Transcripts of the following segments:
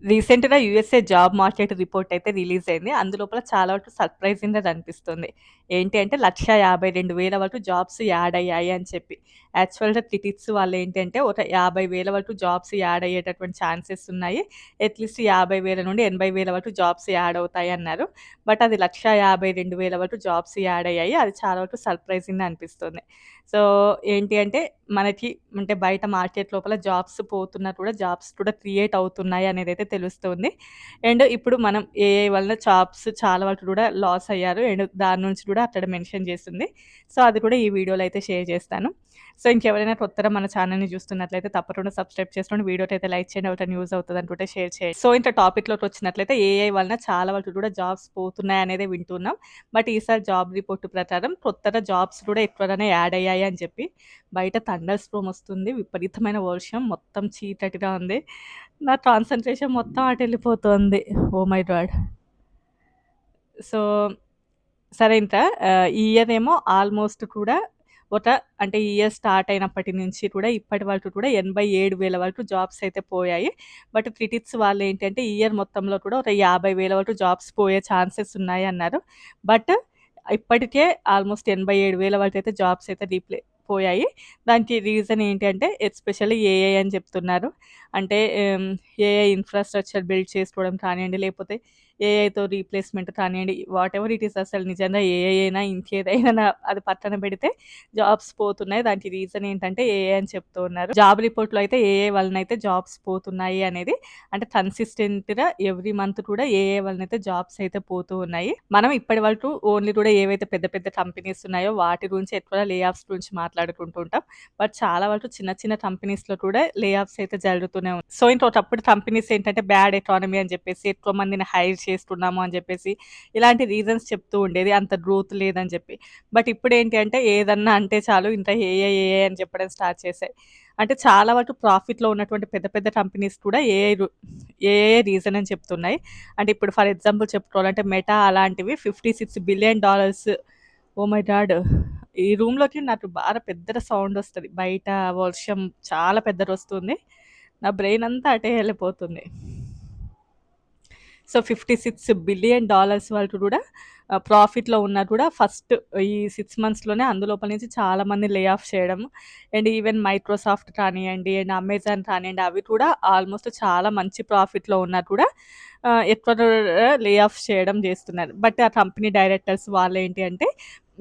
రీసెంట్‌గా USA job market report అయితే release అయింది. అందులోపల చాలా వరకు సర్ప్రైజింగ్‌గా అనిపిస్తుంది. ఏంటి అంటే 1,52,000 వరకు జాబ్స్ యాడ్ అయ్యాయి అని చెప్పి. యాక్చువల్‌గా క్రిటిక్స్ వాళ్ళు ఏంటంటే ఒక 50,000 వరకు జాబ్స్ యాడ్ అయ్యేటటువంటి ఛాన్సెస్ ఉన్నాయి. అట్‌లీస్ట్ 50,000 నుండి 80,000 వరకు జాబ్స్ యాడ్ అవుతాయి అన్నారు. బట్ అది 1,52,000 వరకు జాబ్స్ యాడ్ అయ్యాయి. అది చాలా వరకు సర్ప్రైజింగ్‌గా అనిపిస్తుంది. సో, ఏంటి అంటే మనకి అంటే బయట మార్కెట్ లోపల జాబ్స్ పోతున్నా కూడా జాబ్స్ కూడా క్రియేట్ అవుతున్నాయి అనేదైతే తెలుస్తుంది. అండ్ ఇప్పుడు మనం ఏఐ వలన జాబ్స్ చాలా వరకు కూడా లాస్ అయ్యారు. అండ్ దాని నుంచి కూడా అక్కడ మెన్షన్ చేస్తుంది. సో, అది కూడా ఈ వీడియోలో అయితే షేర్ చేస్తాను. సో, ఇంకెవరైనా కొత్తగా మన ఛానెల్‌ని చూస్తున్నట్లయితే తప్పకుండా సబ్స్క్రైబ్ చేసుకోండి. వీడియోకైతే లైక్ చేయండి. ఎవరికైనా యూజ్ అవుతది అనుకుంటే షేర్ చేయండి. సో, ఇంకా టాపిక్‌లోకి వచ్చినట్లయితే ఏఐ వలన చాలా వరకు కూడా జాబ్స్ పోతున్నాయి అనేదే వింటున్నాం. బట్ ఈసారి జాబ్ రిపోర్ట్ ప్రకారం కొత్తగా జాబ్స్ కూడా ఎక్కువగానే యాడ్ అయ్యాయి అని చెప్పి బయట థండర్ స్టోర్మ్ వస్తుంది. విపరీతమైన వర్షం మొత్తం చీకటిగా ఉంది. నా కాన్సంట్రేషన్ మొత్తం అటెళ్ళిపోతోంది. Oh my God! సో, సరే ఇంకా ఈ ఇయర్ ఏమో ఆల్మోస్ట్ కూడా ఒక అంటే ఈ ఇయర్ స్టార్ట్ అయినప్పటి నుంచి కూడా ఇప్పటి వరకు కూడా 87,000 వరకు జాబ్స్ అయితే పోయాయి. బట్ క్రిటిక్స్ వాళ్ళేంటంటే ఈ ఇయర్ మొత్తంలో కూడా ఒక 50,000 వరకు జాబ్స్ పోయే ఛాన్సెస్ ఉన్నాయి అన్నారు. బట్ ఇప్పటికే ఆల్మోస్ట్ 87,000 వరకైతే జాబ్స్ అయితే పోయాయి. దానికి రీజన్ ఏంటి అంటే ఎస్పెషల్లీ ఏఐ అని చెప్తున్నారు. అంటే ఏఐ ఇన్‌ఫ్రాస్ట్రక్చర్ బిల్డ్ చేసుకోవడం కానియండి, లేకపోతే ఏఐతో రీప్లేస్‌మెంట్ కానియండి, వాటెవర్ ఇట్ ఈస్ అసలు నిజంగా ఏఐ అయినా ఇంకేదైనా అది పక్కన పెడితే జాబ్స్ పోతున్నాయి. దానికి రీజన్ ఏంటంటే ఏఐ అని చెప్తూ ఉన్నారు. జాబ్ రిపోర్ట్‌లో అయితే ఏఐ వలనైతే జాబ్స్ పోతున్నాయి అనేది అంటే కన్సిస్టెంట్‌గా ఎవ్రీ మంత్ కూడా ఏఐ వలనైతే జాబ్స్ అయితే పోతూ ఉన్నాయి. మనం ఇప్పటి వరకు ఓన్లీ కూడా ఏవైతే పెద్ద పెద్ద కంపెనీస్ ఉన్నాయో వాటి గురించి ఎక్కువగా లే ఆఫ్స్ గురించి మాట్లాడుకుంటూ ఉంటాం. బట్ చాలా వరకు చిన్న చిన్న కంపెనీస్‌లో కూడా లే ఆఫ్స్ అయితే జరుగుతూనే ఉన్నాయి. సో, ఇంకొకప్పుడు కంపెనీస్ ఏంటంటే బ్యాడ్ ఎకానమీ అని చెప్పేసి ఎక్కువ మందిని హైర్ చేస్తున్నాము అని చెప్పేసి ఇలాంటి రీజన్స్ చెప్తూ ఉండేది. అంత గ్రోత్ లేదని చెప్పి. బట్ ఇప్పుడేంటి అంటే ఏదన్నా అంటే చాలు ఇంత ఏఐ, ఏఐ అని చెప్పడం స్టార్ట్ చేశాయి. అంటే చాలా వరకు ప్రాఫిట్‌లో ఉన్నటువంటి పెద్ద పెద్ద కంపెనీస్ కూడా ఏఐ రీజన్ అని చెప్తున్నాయి. అంటే ఇప్పుడు ఫర్ ఎగ్జాంపుల్ చెప్పుకోవాలంటే మెటా అలాంటివి $56 బిలియన్. Oh my God! ఈ రూమ్‌లోకి నాకు బాగా పెద్దగా సౌండ్ వస్తది. బయట వర్షం చాలా పెద్దదొస్తుంది. నా బ్రెయిన్ అంతా అటే ఎళ్ళిపోతుంది. సో, $56 బిలియన్ వరకు కూడా ప్రాఫిట్‌లో ఉన్నా కూడా ఫస్ట్ ఈ 6 మంత్స్‌లోనే అందులోపల నుంచి చాలా మందిని లే ఆఫ్ చేయడం. అండ్ ఈవెన్ మైక్రోసాఫ్ట్ కానియండి, అండ్ అమెజాన్ కానియండి అవి కూడా ఆల్మోస్ట్ చాలా మంచి ప్రాఫిట్‌లో ఉన్నా కూడా ఎక్కువ లే ఆఫ్ చేయడం చేస్తున్నారు. బట్ ఆ కంపెనీ డైరెక్టర్స్ వాళ్ళేంటి అంటే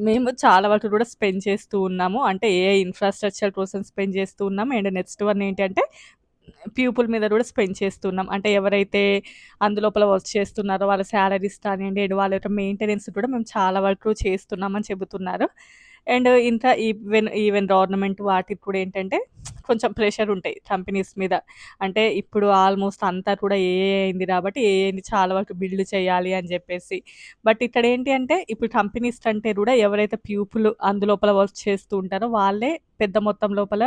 మేము చాలా వరకు కూడా స్పెండ్ చేస్తూ ఉన్నాము. అంటే ఏఐ ఇన్‌ఫ్రాస్ట్రక్చర్ కోసం స్పెండ్ చేస్తూ ఉన్నాము. అండ్ నెక్స్ట్ వన్ ఏంటి అంటే పీపుల్ మీద కూడా స్పెండ్ చేస్తున్నాం. అంటే ఎవరైతే అందులోపల వర్క్ చేస్తున్నారో వాళ్ళ సాలరీస్ కానియండి, అండ్ వాళ్ళ యొక్క మెయింటెనెన్స్ కూడా మేము చాలా వరకు చేస్తున్నామని చెబుతున్నారు. అండ్ ఇంకా ఈవెన్ గవర్నమెంట్ వాటికి కూడా ఏంటంటే కొంచెం ప్రెషర్ ఉంటాయి కంపెనీస్ మీద. అంటే ఇప్పుడు ఆల్మోస్ట్ అంతా కూడా ఏఐ అయింది కాబట్టి ఏఐని చాలా వరకు బిల్డ్ చేయాలి అని చెప్పేసి. బట్ ఇక్కడ ఏంటి అంటే ఇప్పుడు కంపెనీస్ కంటే కూడా ఎవరైతే పీపుల్ అందులోపల వర్క్ చేస్తూ ఉంటారో వాళ్ళే పెద్ద మొత్తం లోపల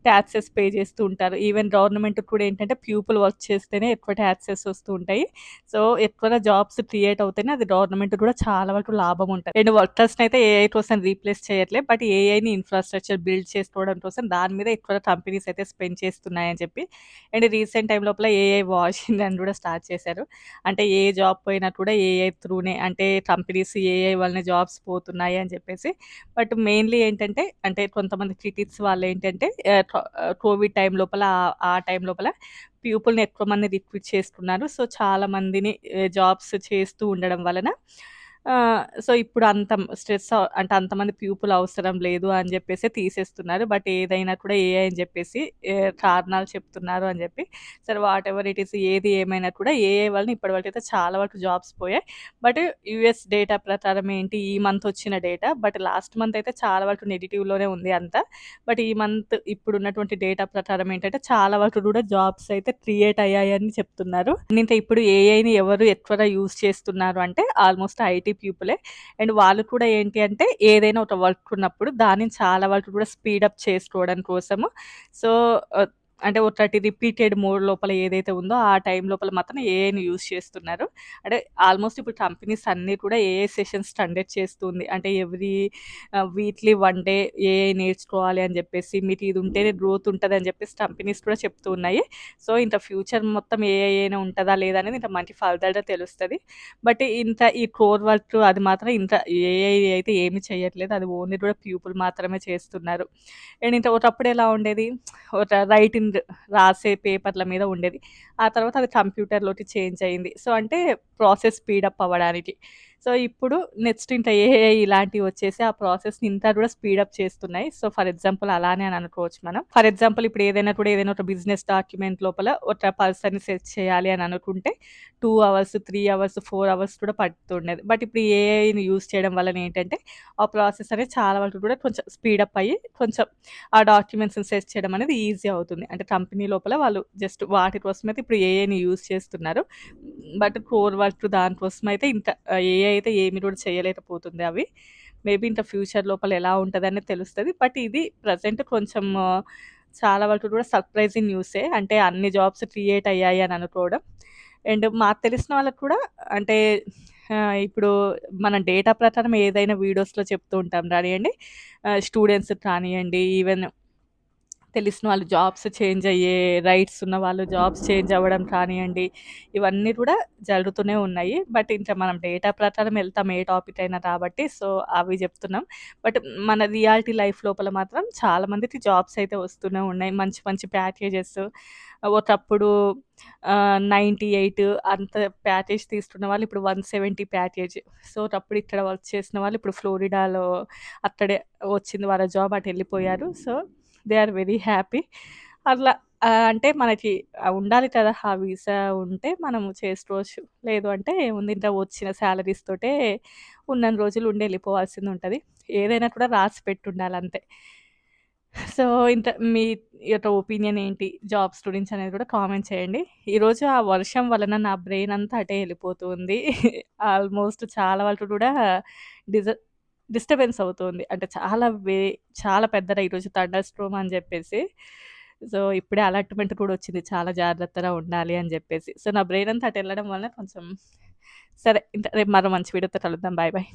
టాక్సెస్ పే చేస్తూ ఉంటారు. ఈవెన్ గవర్నమెంట్‌కి కూడా ఏంటంటే పీపుల్ వర్క్ చేస్తేనే ఎక్కువ టాక్సెస్ వస్తూ ఉంటాయి. సో, ఎక్కువగా జాబ్స్ క్రియేట్ అవుతేనే అది గవర్నమెంట్‌కి కూడా చాలా వరకు లాభం ఉంటది. అండ్ వర్కర్స్‌నైతే ఏఐ కోసం రీప్లేస్ చేయట్లే. బట్ ఏఐని ఇన్‌ఫ్రాస్ట్రక్చర్ బిల్డ్ చేసుకోవడం కోసం దాని మీద ఎక్కువ కంపెనీస్ అయితే స్పెండ్ చేస్తున్నాయని చెప్పి. అండ్ రీసెంట్ టైమ్ లోపల ఏఐ వాషింగ్ అని కూడా స్టార్ట్ చేశారు. అంటే ఏ జాబ్ పోయినా కూడా ఏఐ త్రూనే అంటే కంపెనీస్ ఏఐ వల్లనే జాబ్స్ పోతున్నాయి అని చెప్పేసి. బట్ మెయిన్‌లీ ఏంటంటే అంటే కొంతమంది క్రిటిక్స్ వాళ్ళేంటంటే కోవిడ్ టైం లోపల ఆ టైం లోపల పీపుల్‌ని ఎక్కువ మంది రిక్రూట్ చేసుకున్నారు. సో, చాలా మందిని జాబ్స్ చేస్తూ ఉండడం వలన సో, ఇప్పుడు అంత స్ట్రెస్ అంటే అంతమంది పీపుల్ అవసరం లేదు అని జెప్పేసి తీసేస్తున్నారు. బట్ ఏదైనా కూడా ఏఐ అని జెప్పేసి కారణాలు చెప్తున్నారు అని జెప్పి. సరే వాటెవర్ ఇట్ ఈస్ ఏది ఏమైనా కూడా ఏఐ వలన ఇప్పటివరకైతే చాలా వరకు జాబ్స్ పోయాయి. బట్ యూఎస్ డేటా ప్రకారం ఏంటి ఈ మంత్ వచ్చిన డేటా. బట్ లాస్ట్ మంత్ అయితే చాలా వరకు నెగెటివ్‌లోనే ఉంది అంతా. బట్ ఈ మంత్ ఇప్పుడున్నటువంటి డేటా ప్రకారం ఏంటంటే చాలా వరకు కూడా జాబ్స్ అయితే క్రియేట్ అయ్యాయని చెప్తున్నారు. ఇంకా ఇప్పుడు ఏఐని ఎవరు ఎక్కువగా యూజ్ చేస్తున్నారు అంటే ఆల్మోస్ట్ ఐటీ పీపులే. అండ్ వాళ్ళు కూడా ఏంటి అంటే ఏదైనా ఒక వర్క్ ఉన్నప్పుడు దానిని చాలా వరకు కూడా స్పీడప్ చేసుకోవడం కోసము. సో, అంటే ఒకటి రిపీటెడ్ మోడ్ లోపల ఏదైతే ఉందో ఆ టైం లోపల మాత్రం ఏఐని యూజ్ చేస్తున్నారు. అంటే ఆల్మోస్ట్ ఇప్పుడు కంపెనీస్ అన్నీ కూడా ఏఐ సెషన్స్ కండక్ట్ చేస్తుంది. అంటే వీక్లీ 1 డే ఏఐ నేర్చుకోవాలి అని జెప్పేసి, మీకు ఇది ఉంటేనే గ్రోత్ ఉంటదని జెప్పేసి కంపెనీస్ కూడా చెప్తూ ఉన్నాయి. సో, ఇంక ఫ్యూచర్ మొత్తం ఏఐఏనే ఉంటదా లేదా అనేది ఇంక మనకి ఫర్దర్‌గా తెలుస్తది. బట్ ఈ కోర్ వర్క్ అది మాత్రం ఏఐ అయితే ఏమి చేయట్లేదు. అది ఓన్లీ కూడా పీపుల్ మాత్రమే చేస్తున్నారు. అండ్ ఒకప్పుడు ఎలా ఉండేది, ఒక రైటింగ్ రాసే పేపర్ల మీద ఉండేది. ఆ తర్వాత అది కంప్యూటర్‌లోకి చేంజ్ అయింది. సో, అంటే ప్రాసెస్ స్పీడప్ అవ్వడానికి. సో, ఇప్పుడు నెక్స్ట్ ఇంకా ఏఐ ఇలాంటివి వచ్చేసి ఆ ప్రాసెస్‌ని ఇంకా కూడా స్పీడప్ చేస్తున్నాయి. సో, ఫర్ ఎగ్జాంపుల్ అలానే అని అనుకోవచ్చు మనం. ఫర్ ఎగ్జాంపుల్ ఇప్పుడు ఏదైనా ఒక బిజినెస్ డాక్యుమెంట్ లోపల ఒక పర్సన్‌ని సెర్చ్ చేయాలి అని అనుకుంటే 2 అవర్స్, 3 అవర్స్, 4 అవర్స్ కూడా పడుతుండేది. బట్ ఇప్పుడు ఏఐని యూజ్ చేయడం వలన ఏంటంటే ఆ ప్రాసెస్ అనేది చాలా వరకు కూడా కొంచెం స్పీడప్ అయ్యి కొంచెం ఆ డాక్యుమెంట్స్‌ని సెర్చ్ చేయడం అనేది ఈజీ అవుతుంది. అంటే కంపెనీ లోపల వాళ్ళు జస్ట్ వాటి కోసమైతే ఇప్పుడు ఏఐని యూజ్ చేస్తున్నారు. బట్ కోర్ వర్క్ దానికోసం అయితే ఇంకా ఏఐ అయితే ఏమి కూడా చేయలేకపోతుంది అవి. మేబీ ఇంకా ఫ్యూచర్ లోపల ఎలా ఉంటదనేది తెలుస్తది. బట్ ఇది ప్రెజెంట్ కొంచెం చాలా వరకు కూడా సర్ప్రైజింగ్ న్యూసే. అంటే అన్ని జాబ్స్ క్రియేట్ అయ్యాయి అని అనుకోవడం. అండ్ మాకు తెలిసిన వాళ్ళకి కూడా అంటే ఇప్పుడు మన డేటా ప్రకారం ఏదైనా వీడియోస్‌లో చెప్తూ ఉంటాం కానియండి. స్టూడెంట్స్‌కి కానియండి, ఈవెన్ తెలిసిన వాళ్ళు జాబ్స్ చేంజ్ అయ్యే రైట్స్ ఉన్న వాళ్ళు జాబ్స్ చేంజ్ అవ్వడం కానియండి, ఇవన్నీ కూడా జరుగుతూనే ఉన్నాయి. బట్ ఇంకా మనం డేటా ప్రకారం వెళ్తాం ఏ టాపిక్ అయినా కాబట్టి. సో, అవి చెప్తున్నాం. బట్ మన రియాలిటీ లైఫ్ లోపల మాత్రం చాలా మందికి జాబ్స్ అయితే వస్తూనే ఉన్నాయి. మంచి మంచి ప్యాకేజెస్ ఒకప్పుడు 98 అంత ప్యాకేజ్ తీసుకున్న వాళ్ళు ఇప్పుడు 170 ప్యాకేజ్. సో, ఒకప్పుడు ఇక్కడ వర్క్ చేసిన వాళ్ళు ఇప్పుడు ఫ్లోరిడాలో అక్కడే వచ్చింది వాళ్ళ జాబ్ అటెళ్ళిపోయారు. So, they are very happy. అట్లా అంటే మనకి ఉండాలి కదా! ఆ వీసా ఉంటే మనము చేసుకోవచ్చు. లేదు అంటే ఏముంది ఇంక వచ్చిన సాలరీస్ తోటే ఉన్నన్ని రోజులు ఉండి ఎళ్ళిపోవాల్సిందుంటది. ఏదైనా కూడా రాసి పెట్టుండాలంతే. సో, మీ యొక్క ఒపీనియన్ ఏంటి? జాబ్స్ గురించి అనేది కూడా కామెంట్ చేయండి. ఈరోజు ఆ వర్షం వలన నా బ్రెయిన్ అంతా అటే ఎళ్ళిపోతుంది. ఆల్మోస్ట్ చాలా వరకు కూడా డిజ డిస్టర్బెన్స్ అవుతుంది. అంటే చాలా పెద్దగా ఈరోజు థండర్ స్టార్మ్ అని జెప్పేసి. సో, ఇప్పుడే అలర్ట్‌మెంట్ కూడా వచ్చింది. చాలా జాగ్రత్తగా ఉండాలి అని జెప్పేసి. సో, నా బ్రెయిన్ అంతా అటెళ్ళడం వల్ల కొంచెం సరే రేపు మరో మంచి వీడియోతో కలుద్దాం. Bye bye.